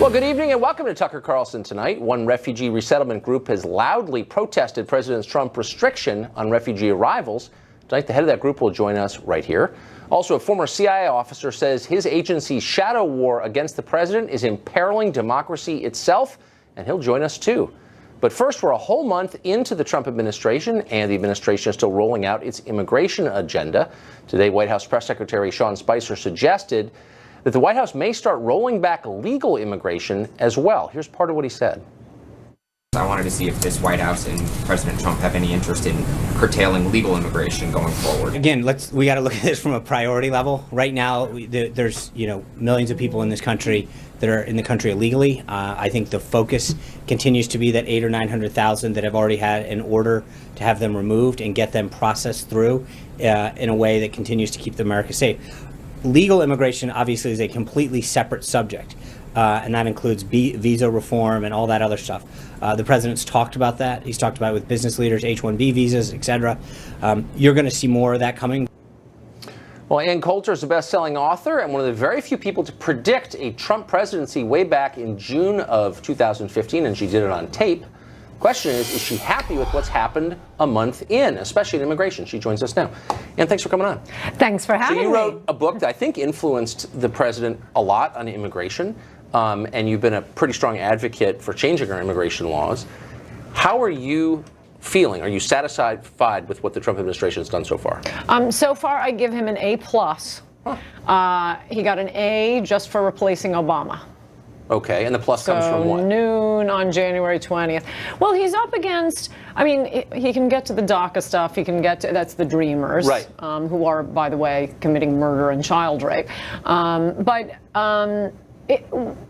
Well, good evening and welcome to Tucker Carlson Tonight. One refugee resettlement group has loudly protested President Trump's restriction on refugee arrivals. Tonight, the head of that group will join us right here. Also, a former CIA officer says his agency's shadow war against the president is imperiling democracy itself, and he'll join us too. But first, we're a whole month into the Trump administration, and the administration is still rolling out its immigration agenda. Today, White House Press Secretary Sean Spicer suggested that the White House may start rolling back legal immigration as well. Here's part of what he said. I wanted to see if this White House and President Trump have any interest in curtailing legal immigration going forward. Again, we got to look at this from a priority level. Right now, there's millions of people in this country that are in the country illegally. I think the focus continues to be that 800,000 or 900,000 that have already had an order to have them removed and get them processed through in a way that continues to keep America safe. Legal immigration obviously is a completely separate subject, and that includes visa reform and all that other stuff. The president's talked about that. He's talked about it with business leaders, H-1B visas, etc. You're going to see more of that coming. Well, Ann Coulter is a best-selling author and one of the very few people to predict a Trump presidency way back in June of 2015, and she did it on tape. Question is she happy with what's happened a month in, especially in immigration? She joins us now. Ann, thanks for coming on. Thanks for having me. So you wrote a book that I think influenced the president a lot on immigration, and you've been a pretty strong advocate for changing our immigration laws. How are you feeling? Are you satisfied with what the Trump administration has done so far? So far, I give him an A+. Huh. He got an A just for replacing Obama. Okay, and the plus comes from what? Noon on January 20th. Well, he's up against, he can get to the DACA stuff. He can get to, that's the Dreamers, right. Who are, by the way, committing murder and child rape.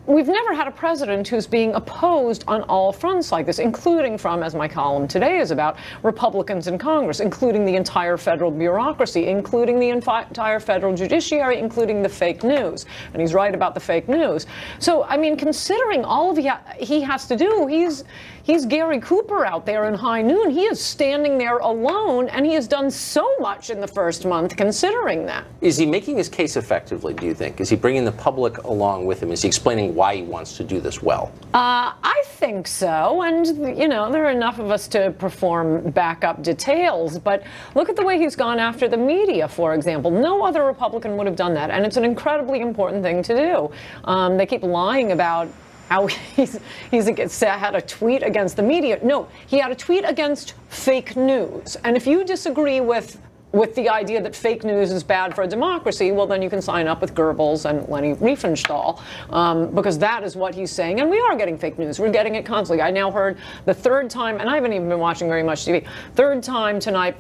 We've never had a president who's being opposed on all fronts like this, including from, as my column today is about, Republicans in Congress, including the entire federal bureaucracy, including the entire federal judiciary, including the fake news. And he's right about the fake news. So, considering all of he has to do, he's Gary Cooper out there in high noon. He is standing there alone, and he has done so much in the first month considering that. Is he making his case effectively, do you think? Is he bringing the public along with him? Is he explaining why he wants to do this well? I think so, and there are enough of us to perform backup details, but look at the way he's gone after the media, for example. No other Republican would have done that, and it's an incredibly important thing to do. They keep lying about how he's had a tweet against the media. No, he had a tweet against fake news, and if you disagree with the idea that fake news is bad for a democracy, well, then you can sign up with Goebbels and Leni Riefenstahl, because that is what he's saying. And we are getting fake news. We're getting it constantly. I now heard the third time, and I haven't even been watching very much TV, third time tonight,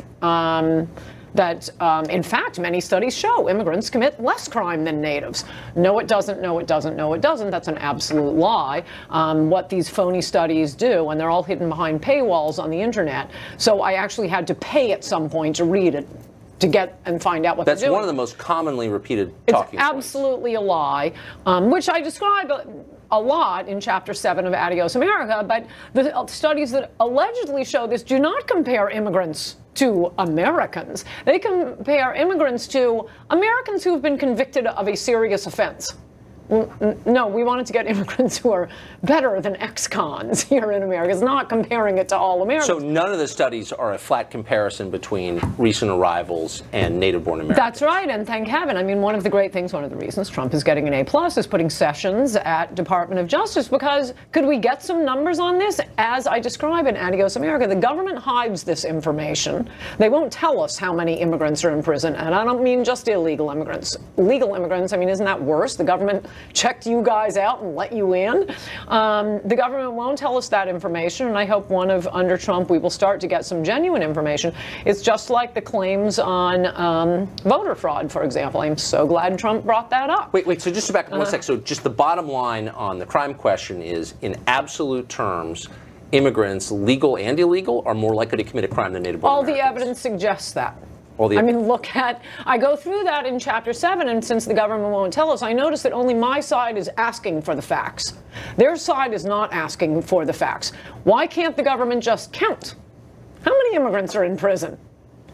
that, in fact, many studies show immigrants commit less crime than natives. No, it doesn't. No, it doesn't. No, it doesn't. That's an absolute lie. What these phony studies do, and they're all hidden behind paywalls on the internet. So I actually had to pay at some point to read it to get and find out what they're doing. That's one of the most commonly repeated talking points. It's absolutely a lie, which I describe a lot in Chapter 7 of Adios America, but the studies that allegedly show this do not compare immigrants to Americans. They compare immigrants to Americans who have been convicted of a serious offense. No, we wanted to get immigrants who are better than ex-cons here in America. It's not comparing it to all Americans. So none of the studies are a flat comparison between recent arrivals and native-born Americans. That's right, and thank heaven. One of the great things, one of the reasons Trump is getting an A+ is putting Sessions at Department of Justice, because could we get some numbers on this? As I describe in Adios America, the government hides this information. They won't tell us how many immigrants are in prison, and I don't mean just illegal immigrants. Legal immigrants, isn't that worse? The government checked you guys out and let you in. The government won't tell us that information, and I hope under Trump we will start to get some genuine information. It's just like the claims on voter fraud, for example. I'm so glad Trump brought that up. Wait, so just to back up 1 sec. So just the bottom line on the crime question is, in absolute terms, immigrants, legal and illegal, are more likely to commit a crime than native-born Americans. All the evidence suggests that. I go through that in Chapter 7, and since the government won't tell us, I notice that only my side is asking for the facts. Their side is not asking for the facts. Why can't the government just count? How many immigrants are in prison?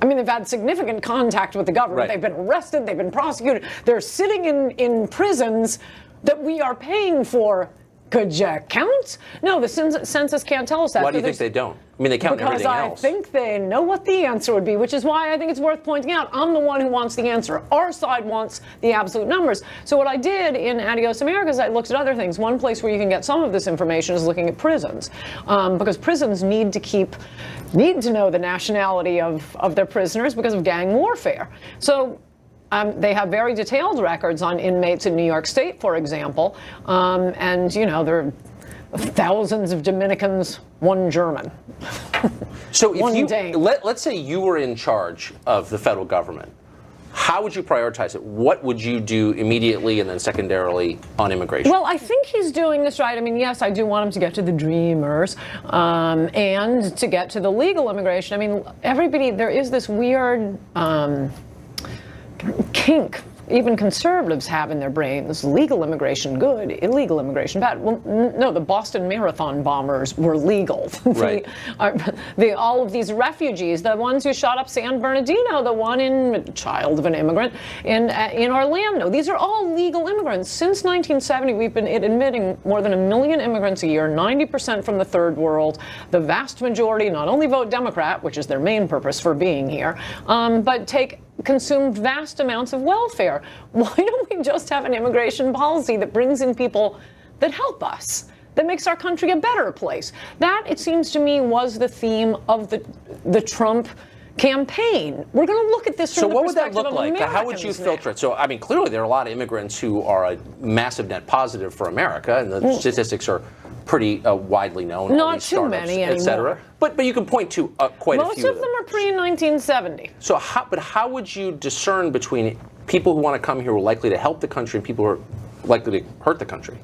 They've had significant contact with the government. Right. They've been arrested. They've been prosecuted. They're sitting in prisons that we are paying for Could you count? No, the census can't tell us that. Why do you think they don't? I mean, they count everything else. Because I think they know what the answer would be, which is why I think it's worth pointing out. I'm the one who wants the answer. Our side wants the absolute numbers. So what I did in Adios America is I looked at other things. One place where you can get some of this information is looking at prisons, because prisons need to know the nationality of their prisoners because of gang warfare. So they have very detailed records on inmates in New York State, for example, and you know, there are thousands of Dominicans, one German. So if you, Dane. let's say you were in charge of the federal government, how would you prioritize it? What would you do immediately and then secondarily on immigration? Well, I think he's doing this right. I mean, yes, I do want him to get to the dreamers and to get to the legal immigration. I mean, there is this weird kink even conservatives have in their brains: legal immigration good, illegal immigration bad. Well, no, the Boston Marathon bombers were legal. Right. All of these refugees, the ones who shot up San Bernardino, the one child of an immigrant in Orlando, these are all legal immigrants. Since 1970, we've been admitting more than 1 million immigrants a year, 90% from the third world. The vast majority not only vote Democrat, which is their main purpose for being here, but consume vast amounts of welfare. Why don't we just have an immigration policy that brings in people that help us, that makes our country a better place? That, it seems to me, was the theme of the Trump campaign. We're going to look at this from the perspective of Americans. So what would that look like? How would you filter it? So, I mean, clearly there are a lot of immigrants who are a massive net positive for America, and the statistics are pretty widely known. Not too many anymore. Et cetera. But you can point to quite a few. Most of them are pre-1970. So how would you discern between people who want to come here who are likely to help the country and people who are likely to hurt the country?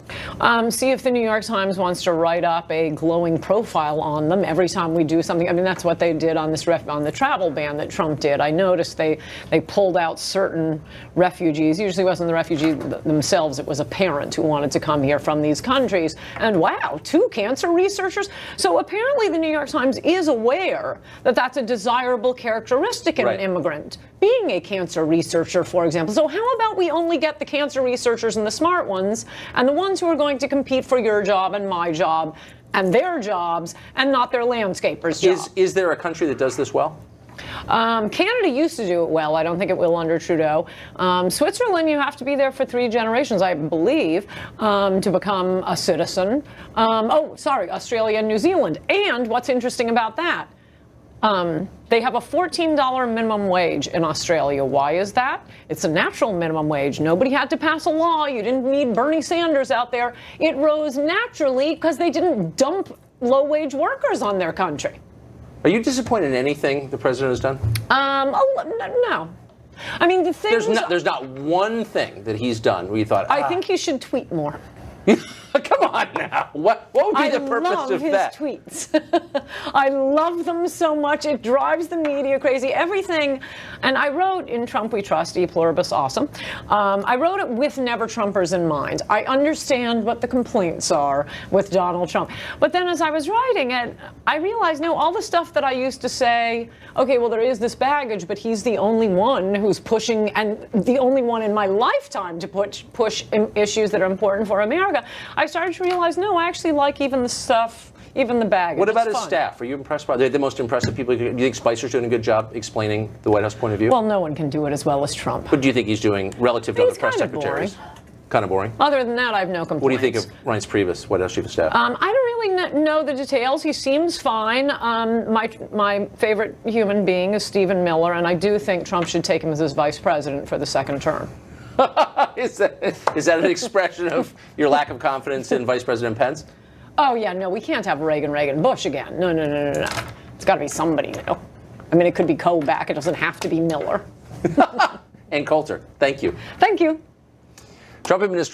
See if the New York Times wants to write up a glowing profile on them every time we do something. I mean, that's what they did on on the travel ban that Trump did. I noticed they pulled out certain refugees. Usually it wasn't the refugee themselves, it was a parent who wanted to come here from these countries. And wow, 2 cancer researchers? So apparently the New York Times is aware that that's a desirable characteristic in an immigrant, being a cancer researcher, for example. So how about we only get the cancer researchers and the smart ones, and the ones who are going to compete for your job and my job and their jobs, and not their landscapers' job. Is there a country that does this well? Canada used to do it well. I don't think it will under Trudeau. Switzerland, you have to be there for 3 generations, I believe, to become a citizen. Australia and New Zealand. And what's interesting about that? They have a $14 minimum wage in Australia. Why is that? It's a natural minimum wage. Nobody had to pass a law. You didn't need Bernie Sanders out there. It rose naturally because they didn't dump low-wage workers on their country. Are you disappointed in anything the president has done? No. I mean, the thing there's not one thing that he's done where you thought, I think he should tweet more. Come on now. What would be the purpose of that? I love his tweets. I love them so much. It drives the media crazy. Everything. And I wrote in Trump We Trust, E Pluribus Awesome. I wrote it with never Trumpers in mind. I understand what the complaints are with Donald Trump. But then as I was writing it, I realized, no, all the stuff that I used to say, okay, well, there is this baggage, but he's the only one who's pushing, and the only one in my lifetime to push issues that are important for America. I started to realize, no, I actually like even the stuff, even the baggage. What about his staff? Are you impressed by? They're the most impressive people. Do you think Spicer's doing a good job explaining the White House point of view? Well, no one can do it as well as Trump. But do you think he's doing relative to other press secretaries? Kind of boring. Other than that, I have no complaints. What do you think of Reince Priebus, White House Chief of Staff? I don't really know the details. He seems fine. My favorite human being is Stephen Miller, and I do think Trump should take him as his vice president for the 2nd term. Is that an expression of your lack of confidence in Vice President Pence? Oh, yeah, no, we can't have Reagan, Bush again. No. It's got to be somebody new. I mean, it could be Kobach. It doesn't have to be Miller. And Coulter, thank you. Thank you. Trump administration